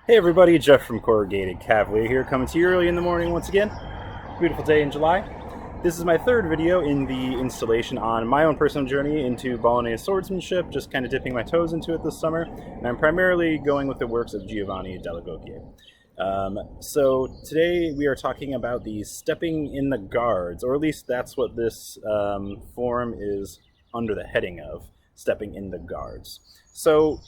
Hey everybody, Jeff from Corrugated Cavalier here, coming to you early in the morning once again. Beautiful day in July. This is my third video in the installation on my own personal journey into Bolognese swordsmanship, just kind of dipping my toes into it this summer, and I'm primarily going with the works of Giovanni della Gocchia. So today we are talking about the stepping in the guards, or at least that's what this form is under the heading of, stepping in the guards. So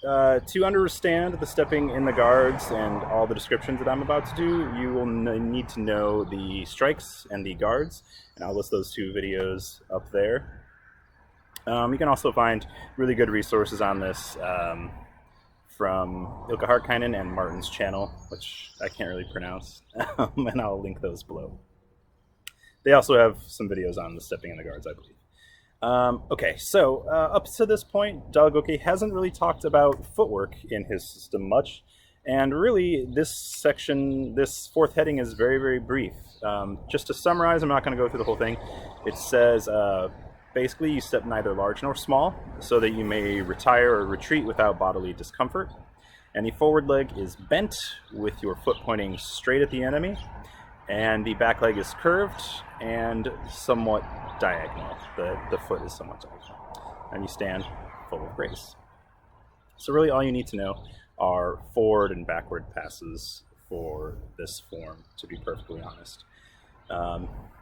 to understand the stepping in the guards and all the descriptions that I'm about to do, you will need to know the strikes and the guards, and I'll list those two videos up there. You can also find really good resources on this from Ilka Harkinen and Martin's channel, which I can't really pronounce, and I'll link those below. They also have some videos on the stepping in the guards, I believe. Okay, so up to this point, Della Gocchia hasn't really talked about footwork in his system much, and really this section, this fourth heading is very, very brief. Just to summarize, I'm not going to go through the whole thing. It says basically you step neither large nor small, so that you may retire or retreat without bodily discomfort, and the forward leg is bent with your foot pointing straight at the enemy, and the back leg is curved and somewhat diagonal. The foot is somewhat diagonal. And you stand full of grace. So really all you need to know are forward and backward passes for this form, to be perfectly honest.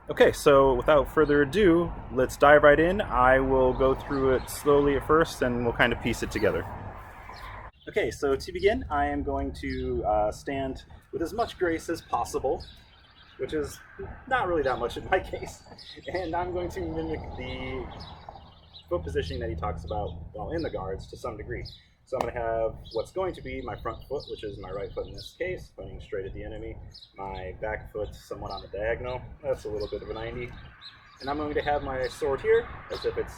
Okay, so without further ado, let's dive right in. I will go through it slowly at first and we'll kind of piece it together. Okay, so to begin, I am going to stand with as much grace as possible, which is not really that much in my case. And I'm going to mimic the foot positioning that he talks about while in the guards to some degree. So I'm going to have what's going to be my front foot, which is my right foot in this case, pointing straight at the enemy. My back foot somewhat on the diagonal. That's a little bit of a 90. And I'm going to have my sword here as if it's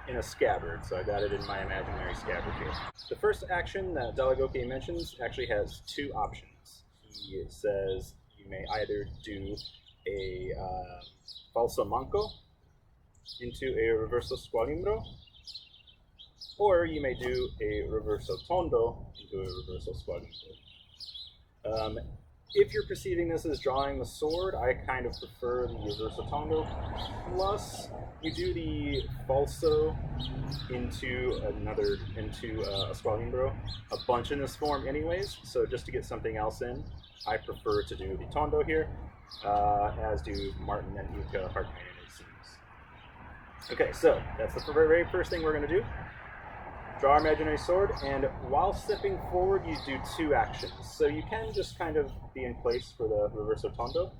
in a scabbard. So I got it in my imaginary scabbard here. The first action that Della Gocchia mentions actually has two options. He says you may either do a falso manco into a reverso squalimbro, or you may do a reverso tondo into a reverso squalimbro. If you're perceiving this as drawing the sword, I kind of prefer the reverso tondo. Plus, you do the falso into a squalimbro a bunch in this form anyways, so just to get something else in, I prefer to do the tondo here, as do Martin and Ilka Harkinen, it seems. Okay, so that's the very first thing we're going to do. Draw our imaginary sword, and while stepping forward, you do two actions. So you can just kind of be in place for the reverso tondo,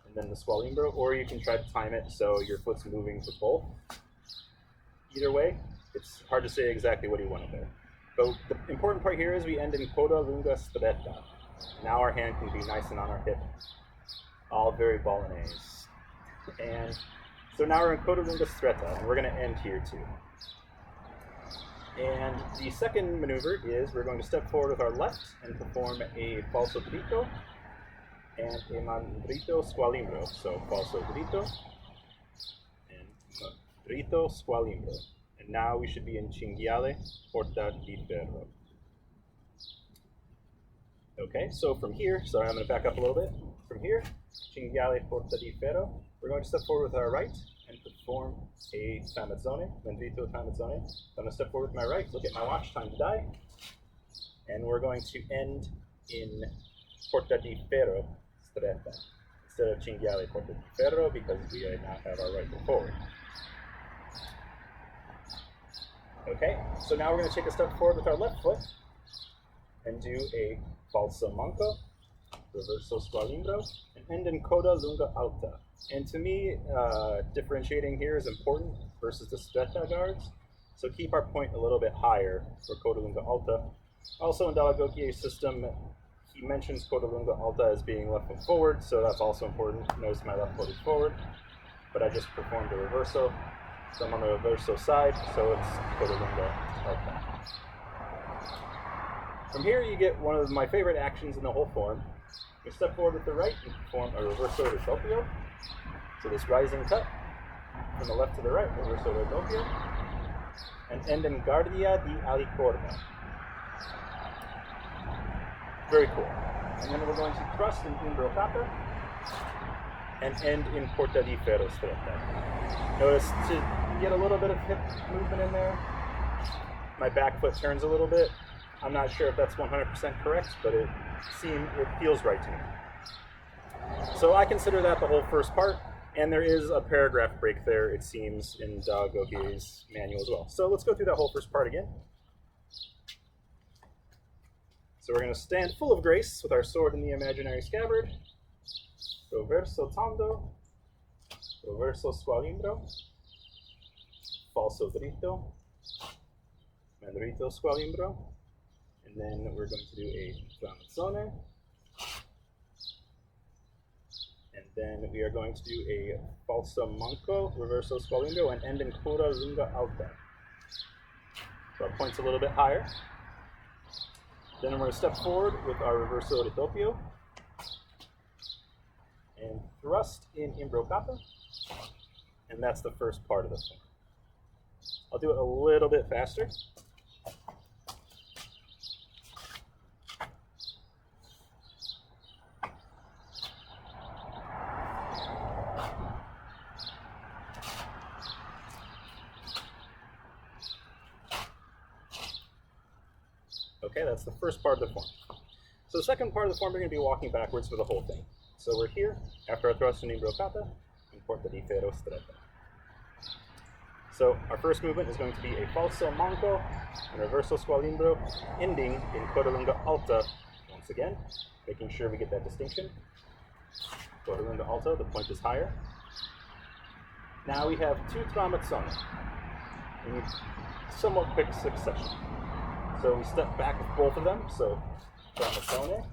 and then the squalimbro, or you can try to time it so your foot's moving for both. Either way, it's hard to say exactly what you want there. But the important part here is we end in coda lunga stretta. Now our hand can be nice and on our hip. All very Bolognese. And so now we're in coda lunga stretta, and we're going to end here too. And the second maneuver is we're going to step forward with our left and perform a falso dritto and a mandrito squalimbro. So falso dritto and mandrito squalimbro. And now we should be in cinghiale porta di ferro. Okay, so from here, sorry, I'm going to back up a little bit. From here, cinghiale porta di ferro, we're going to step forward with our right and perform a tramezzone, mandrito tramezzone. I'm going to step forward with my right, look at my watch, time to die. And we're going to end in porta di ferro stretta instead of cinghiale porta di ferro because we now have our right foot forward. Okay, so now we're going to take a step forward with our left foot and do a falso manco, reverso squalimbro, and end in coda lunga alta. And to me, differentiating here is important versus the stretta guards. So keep our point a little bit higher for coda lunga alta. Also in Della Gocchia's system, he mentions coda lunga alta as being left foot forward, so that's also important. Notice my left foot is forward, but I just performed a reverso. So I'm on the reverso side, so it's coda lunga alta. From here, you get one of my favorite actions in the whole form. You step forward with the right and perform a reverso del doppio. So this rising cut from the left to the right, reverso del doppio, and end in guardia di alicorda. Very cool. And then we're going to thrust in imbrocata and end in porta di ferro stretta. Notice to get a little bit of hip movement in there, my back foot turns a little bit. I'm not sure if that's 100% correct, but it feels right to me. So I consider that the whole first part, and there is a paragraph break there, it seems, in Gauguin's manual as well. So let's go through that whole first part again. So we're going to stand full of grace with our sword in the imaginary scabbard. Pro verso tondo, pro verso squalimbro, falso dritto, mandrito squalimbro, and then we're going to do a tramezzone, and then we are going to do a falso manco, reverso squalimbro, and end in coda lunga alta. So our point's a little bit higher. Then we're going to step forward with our reverso ridoppio and thrust in imbrocata, and that's the first part of the form. I'll do it a little bit faster. Okay, that's the first part of the form. So the second part of the form, we're going to be walking backwards for the whole thing. So we're here, after our thrust in imbrocata, in porta di ferro stretta. So our first movement is going to be a falso manco and reverso squalimbro, ending in coda lunga alta once again, making sure we get that distinction. Coda lunga alta, the point is higher. Now we have two tramezzoni in somewhat quick succession. So we step back with both of them, so tramezzone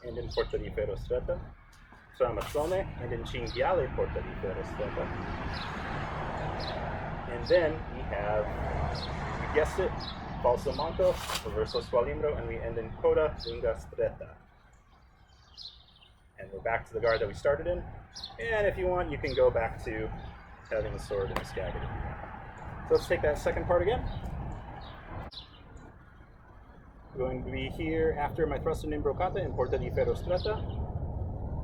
and in porta di ferro stretta, tramezzone and in cinghiale porta di ferro stretta. And then we have, you guessed it, falso manco, reverso squalimbro, and we end in coda lunga stretta. And we're back to the guard that we started in. And if you want, you can go back to having the sword in the scabbard if you want. So let's take that second part again. We're going to be here after my thrust in imbrocata in porta di ferro stretta.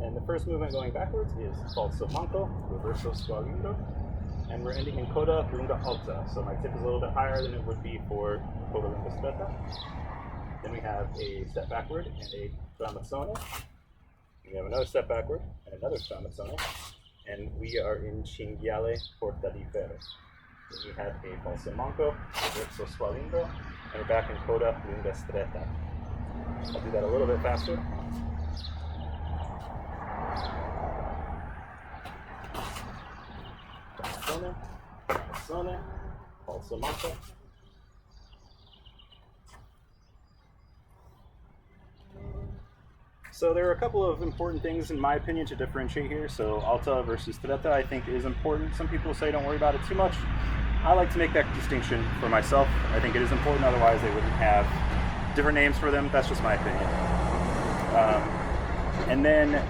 And the first movement going backwards is falso manco, reverso squalimbro, and we're ending in coda lunga alta. So my tip is a little bit higher than it would be for coda lunga stretta. Then we have a step backward and a tramezzone. We have another step backward and another tramezzone. And we are in cinghiale porta di ferro. Then we have a falso manco, reverso squalimbro, and we're back in coda lunga stretta. I'll do that a little bit faster. Tramezzone, tramezzone, falso manco. So there are a couple of important things, in my opinion, to differentiate here. So alta versus stretta, I think, is important. Some people say don't worry about it too much. I like to make that distinction for myself. I think it is important, otherwise they wouldn't have different names for them. That's just my opinion. And then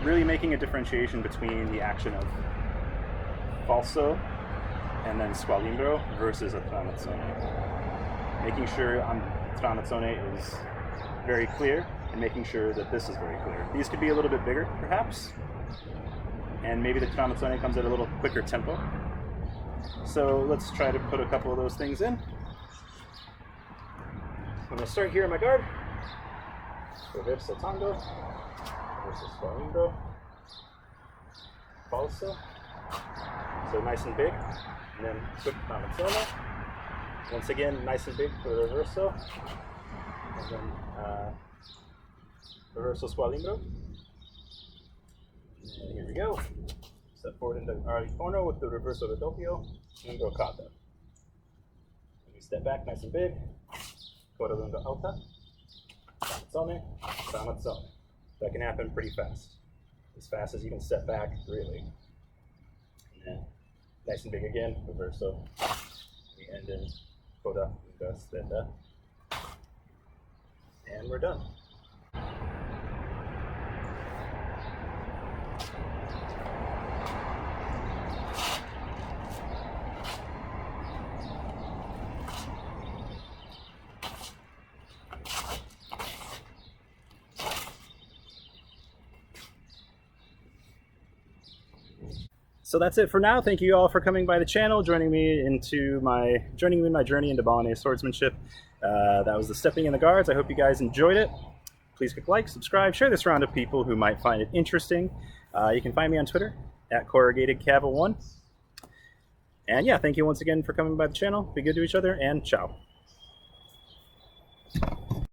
really making a differentiation between the action of falso and then squalimbro versus a tramezzone. Making sure tramezzone is very clear, and making sure that this is very clear. These could be a little bit bigger, perhaps, and maybe the tramezzone comes at a little quicker tempo. So let's try to put a couple of those things in. I'm going to start here in my guard. Reverso tondo, reverso squalimbro, falso. So nice and big, and then quick tramezzone. Once again, nice and big for the reverso, and then reverso squalimbro. And here we go. Step forward into our corner with the reverso ridoppio, imbrocata. And we step back nice and big, coda lunga alta, tramezzone, tramezzone. That can happen pretty fast. As fast as you can step back, really. And then nice and big again, reverso. We end in coda lunga stretta. And we're done. So that's it for now. Thank you all for coming by the channel, joining me in my journey into Bolognese swordsmanship. That was the Stepping in the Guards. I hope you guys enjoyed it. Please click like, subscribe, share this around to people who might find it interesting. You can find me on Twitter at corrugatedcav1. And yeah, thank you once again for coming by the channel. Be good to each other, and ciao.